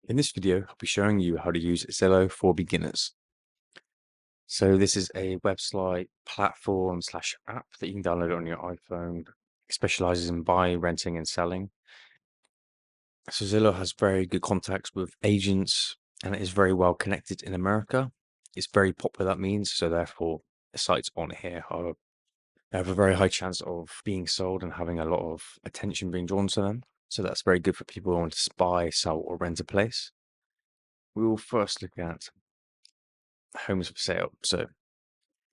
In this video, I'll be showing you how to use Zillow for beginners. So this is a website platform slash app that you can download on your iPhone. It specializes in buying, renting, and selling. So Zillow has very good contacts with agents and it is very well connected in America. It's very popular, that means, so therefore the sites on here have a very high chance of being sold and having a lot of attention being drawn to them. So that's very good for people who want to buy, sell, or rent a place. We will first look at homes for sale. So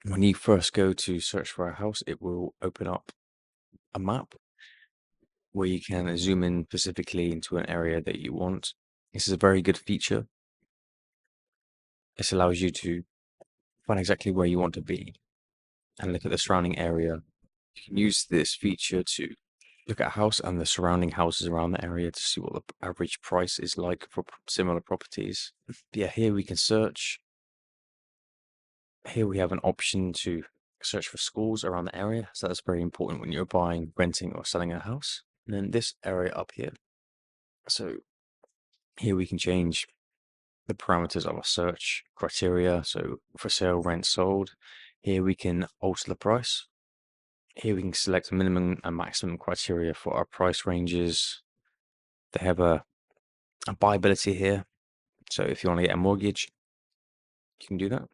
when you first go to search for a house, it will open up a map where you can zoom in specifically into an area that you want. This is a very good feature. This allows you to find exactly where you want to be and look at the surrounding area. You can use this feature to look at a house and the surrounding houses around the area to see what the average price is like for similar properties. Yeah, here we can search. Here we have an option to search for schools around the area. So that's very important when you're buying, renting, or selling a house. And then this area up here. So here we can change the parameters of our search criteria. So for sale, rent, sold. Here we can alter the price. Here we can select minimum and maximum criteria for our price ranges. They have a buyability here. So if you want to get a mortgage, you can do that.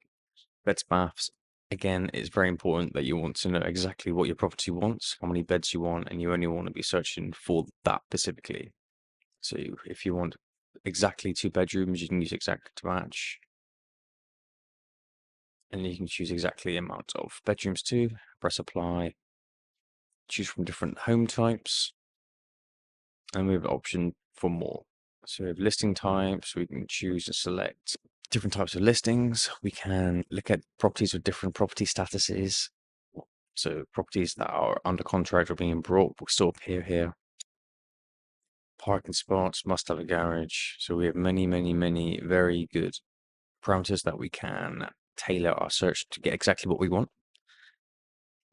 Beds, baths. Again, it's very important that you want to know exactly what your property wants, how many beds you want, and you only want to be searching for that specifically. So if you want exactly 2 bedrooms, you can use exact to match. And you can choose exactly the amount of bedrooms too. Press apply. Choose from different home types. And we have an option for more. So we have listing types. We can choose and select different types of listings. We can look at properties with different property statuses. So properties that are under contract or being brought will still appear here. Parking spots, must have a garage. So we have many, many, many very good parameters that we can tailor our search to get exactly what we want.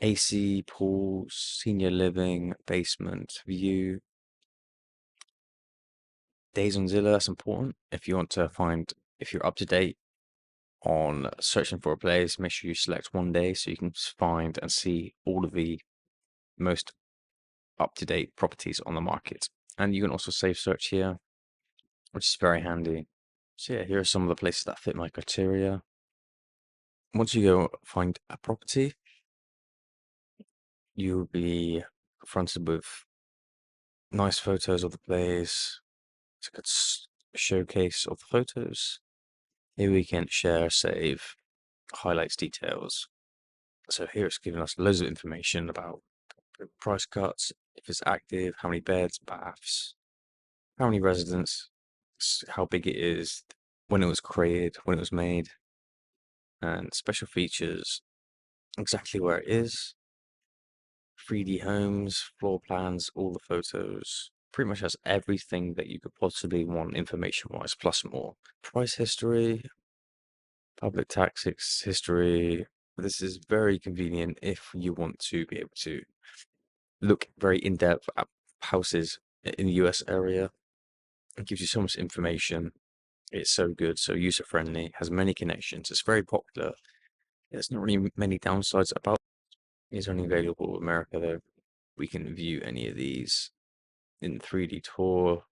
AC, pool, senior living, basement, view. Days on Zillow, that's important. If you want to find, if you're up to date on searching for a place, make sure you select 1 day so you can find and see all of the most up-to-date properties on the market. And you can also save search here, which is very handy. So yeah, here are some of the places that fit my criteria. Once you go find a property, you'll be confronted with nice photos of the place. It's a good showcase of the photos. Here we can share, save, highlights, details. So here it's giving us loads of information about price cuts, if it's active, how many beds, baths, how many residents, how big it is, when it was created, when it was made, and special features, exactly where it is, 3D homes, floor plans, all the photos. Pretty much has everything that you could possibly want information-wise, plus more. Price history, public tax history. This is very convenient if you want to be able to look very in-depth at houses in the US area. It gives you so much information. It's so good, so user-friendly, has many connections. It's very popular. There's not really many downsides about it. It's only available in America, though. We can view any of these in 3D tour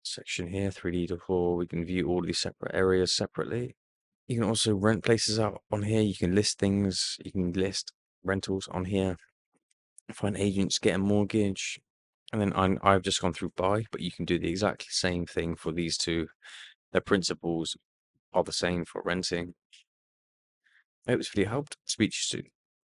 section here, 3D tour. We can view all these separate areas separately. You can also rent places out on here. You can list things. You can list rentals on here. Find agents, get a mortgage. And then I've just gone through buy, but you can do the exact same thing for these two. Their principles are the same for renting. I hope this video helped. Speak to you soon.